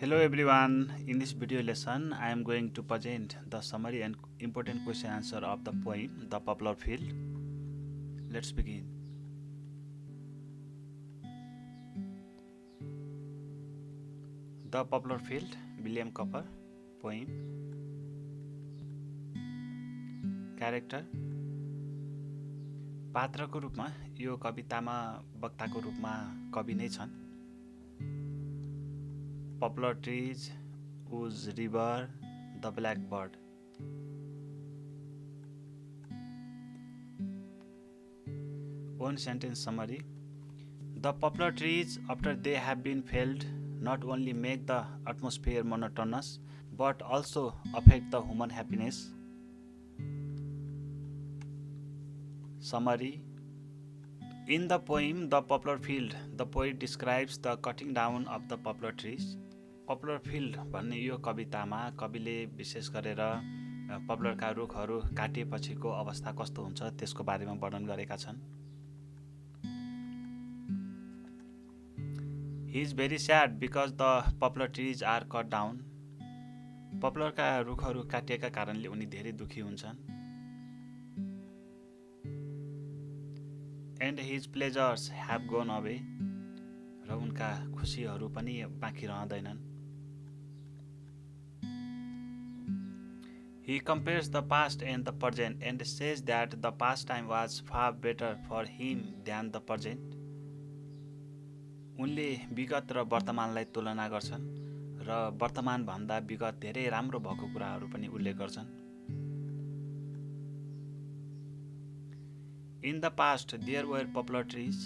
Hello everyone, in this video lesson I am going to present the summary and important question answer of the poem The Poplar Field. Let's begin. The Poplar Field, William Cowper, poem. Character. पात्रको रूपमा यो कवितामा वक्ताको रूपमा कवि नै छन्. Poplar trees, Ouse river, the blackbird. One sentence summary. The poplar trees, after they have been felled, not only make the atmosphere monotonous, but also affect the human happiness. Summary. In the poem The Poplar Field, the poet describes the cutting down of the poplar trees. Popular field भन्ने यो कवितामा कविले विशेष गरेर पपुलरका रुखहरू काटिएपछिको अवस्था कस्तो हुन्छ त्यसको बारेमा वर्णन गरेका छन्. He is very sad because the poplar trees are cut down. पपुलरका रुखहरू काटिएका कारणले उनी धेरै दुखी हुन्छन्. And his pleasures have gone away. र उनका खुसीहरू पनि बाँकी रहँदैनन्. He compares the past and the present and says that the past time was far better for him than the present. उनले विगत र वर्तमानलाई तुलना गर्छन् र वर्तमान भन्दा विगत धेरै राम्रो भएको कुराहरू पनि उल्लेख गर्छन्. In the past there were poplar trees.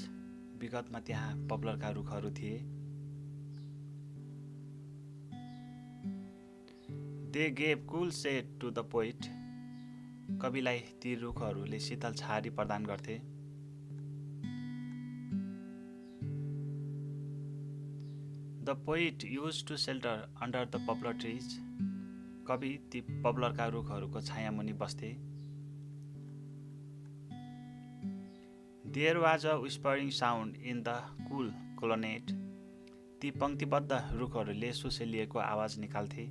विगतमा त्यहाँ पपुलरका रुखहरू थिए. They gave cool shade to the poet. कविलाई ती रुखहरूले शीतल छारी प्रदान गर्थे. The poet used to shelter under the poplar trees. कवि ती पपुलरका रुखहरूको छायामुनि बस्थे. There was a whispering sound in the cool colonnade. ती पंक्तिबद्ध रुखहरूले सुसेलिएको आवाज निकाल्थे.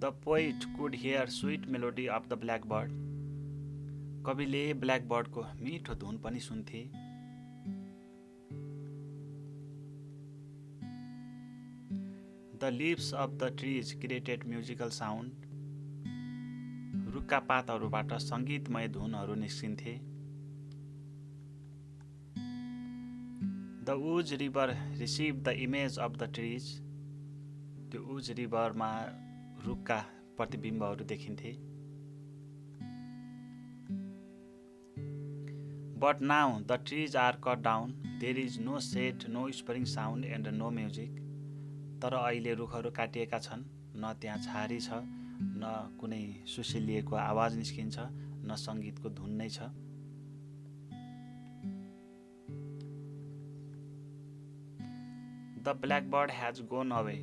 The poet could hear sweet melody of the blackbird. कविले ब्ल्याकबर्डको मिठो धुन पनि सुन्थे. The leaves of the trees created musical sound. रुखका पातहरूबाट सङ्गीतमय धुनहरू निस्किन्थे. The Ouse river received the image of the trees. त्यो Ouse riverमा रुखका प्रतिबिम्बहरू देखिन्थे. But now the trees are cut down. There is no shade, no whispering sound and no music. तर अहिले रुखहरू काटिएका छन्. न त्यहाँ छारी छ, न कुनै सुसिलिएको आवाज निस्किन्छ, न सङ्गीतको धुन नै छ. The blackbird has gone away.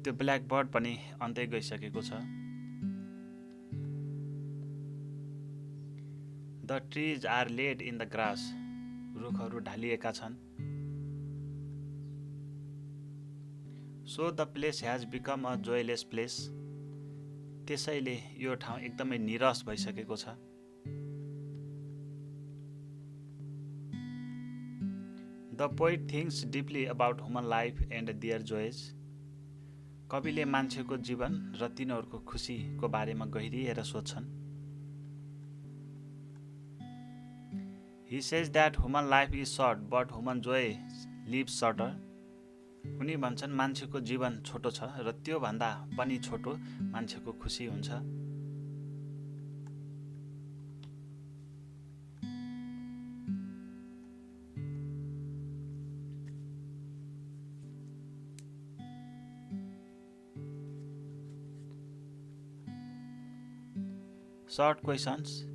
त्यो ब्ल्याकबर्ड पनि अन्तै गइसकेको छ. The trees are laid in the grass. रुखहरू ढालिएका छन्. So the place has become a joyless place. त्यसैले यो ठाउँ एकदमै निरस भइसकेको छ. The poet thinks deeply about human life and their joys. कविले मान्छेको जीवन र तिनीहरूको खुसीको बारेमा गहिरिएर सोध्छन्. He says that human life is short but human joy lives shorter. उनी भन्छन् मान्छेको जीवन छोटो छ र त्यो भन्दा पनि छोटो मान्छेको खुसी हुन्छ. Short questions.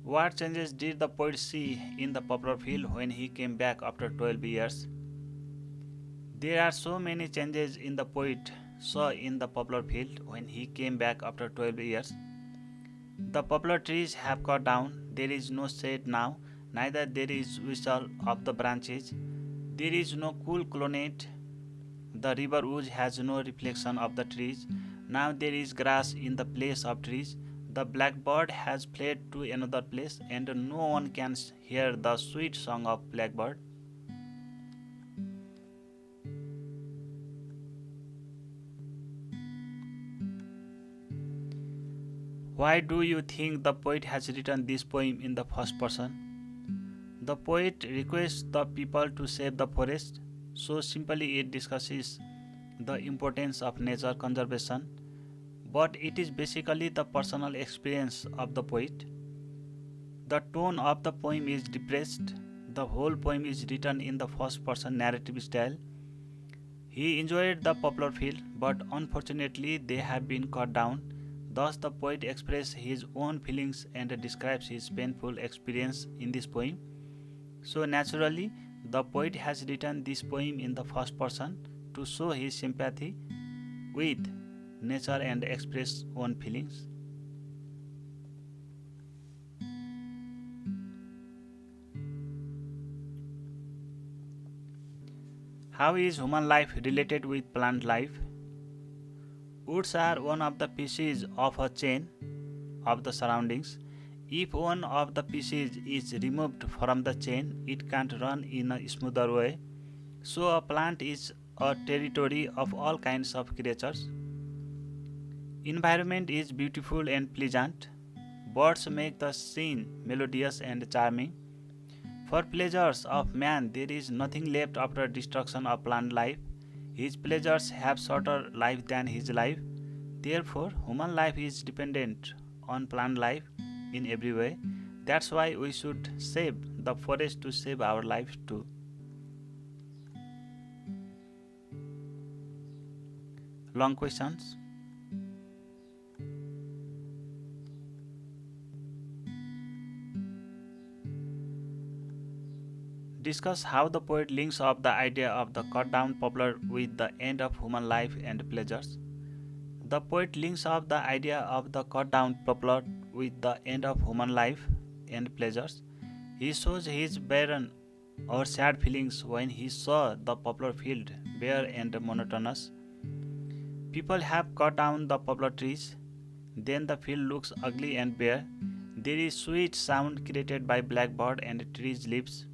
What changes did the poet see in the poplar field when he came back after 12 years? There are so many changes in the poet saw in the poplar field when he came back after 12 years. The poplar trees have cut down, there is no shade now, neither there is whistle of the branches, there is no cool climate. The river Ouse has no reflection of the trees. Now there is grass in the place of trees. The blackbird has fled to another place, and no one can hear the sweet song of blackbird. Why do you think the poet has written this poem in the first person? The poet requests the people to save the forest, so simply it discusses the importance of nature conservation, but it is basically the personal experience of the poet. The tone of the poem is depressed. The whole poem is written in the first person narrative style. He enjoyed the poplar field, but unfortunately they have been cut down. Thus, the poet expresses his own feelings and describes his painful experience in this poem. So, naturally, the poet has written this poem in the first person to show his sympathy with nature and express own feelings. How is human life related with plant life? Woods are one of the pieces of a chain of the surroundings. If one of the pieces is removed from the chain, it can't run in a smoother way. So, a plant is a territory of all kinds of creatures. Environment is beautiful and pleasant. Birds make the scene melodious and charming. For pleasures of man, there is nothing left after destruction of plant life. His pleasures have shorter life than his life. Therefore, human life is dependent on plant life in every way. That's why we should save the forest to save our life too. Long questions. Discuss how the poet links up the idea of the cut down poplar with the end of human life and pleasures. The poet links up the idea of the cut down poplar with the end of human life and pleasures. He shows his barren or sad feelings when he saw the poplar field bare and monotonous. People have cut down the poplar trees, then the field looks ugly and bare. There is sweet sound created by blackbird and trees' leaves.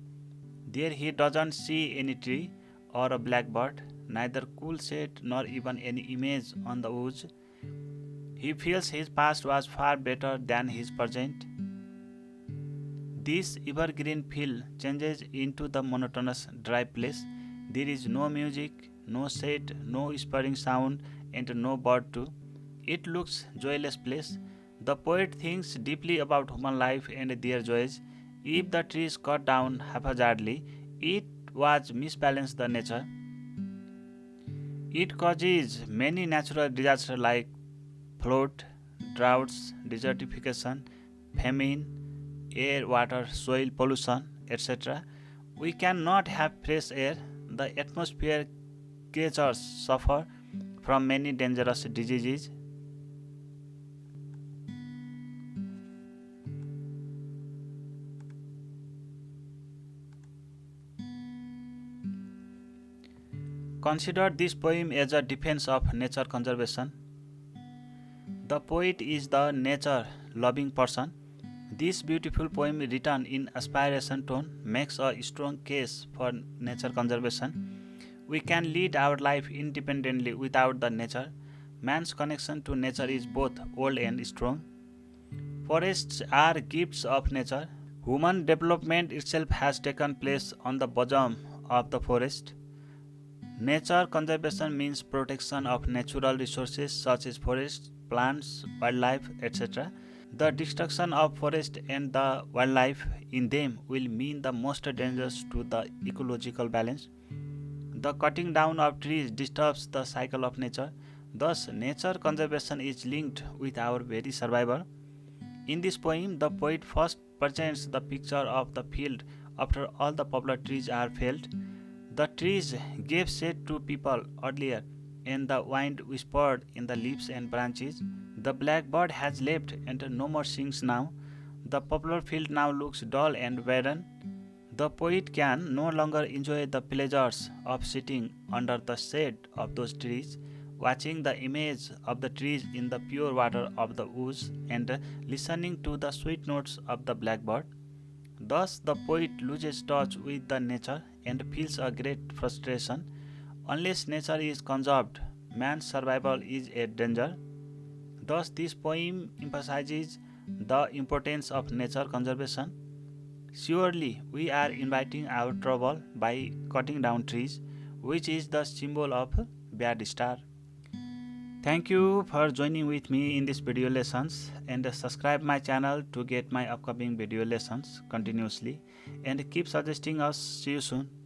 There he doesn't see any tree or a blackbird, neither cool shade nor even any image on the woods. He feels his past was far better than his present. This evergreen field changes into the monotonous dry place. There is no music, no shade, no whispering sound, and no bird too. It looks joyless place. The poet thinks deeply about human life and their joys. If the trees cut down haphazardly, it was misbalance the nature. It causes many natural disasters like flood, droughts, desertification, famine, air, water, soil pollution, etc. We cannot have fresh air. The atmosphere creatures suffer from many dangerous diseases. Consider this poem as a defense of nature conservation. The poet is the nature loving person. This beautiful poem, written in aspiration tone, makes a strong case for nature conservation. We can lead our life independently without the nature. Man's connection to nature is both old and strong. Forests are gifts of nature. Human development itself has taken place on the bosom of the forest. Nature conservation means protection of natural resources such as forests, plants, wildlife, etc. The destruction of forest and the wildlife in them will mean the most dangers to the ecological balance. The cutting down of trees disturbs the cycle of nature. Thus, nature conservation is linked with our very survival. In this poem, the poet first presents the picture of the field after all the poplar trees are felled. The trees gave shade to people earlier. and the wind whispered in the leaves and branches. The blackbird has left and no more sings now. The poplar field now looks dull and barren. The poet can no longer enjoy the pleasures of sitting under the shade of those trees, watching the image of the trees in the pure water of the woods and listening to the sweet notes of the blackbird. Thus, the poet loses touch with the nature and feels a great frustration. Unless nature is conserved, man's survival is a danger. Thus, this poem emphasizes the importance of nature conservation. Surely, we are inviting our trouble by cutting down trees, which is the symbol of bad star. Thank you for joining with me in this video lessons and subscribe my channel to get my upcoming video lessons continuously and keep suggesting us. See you soon.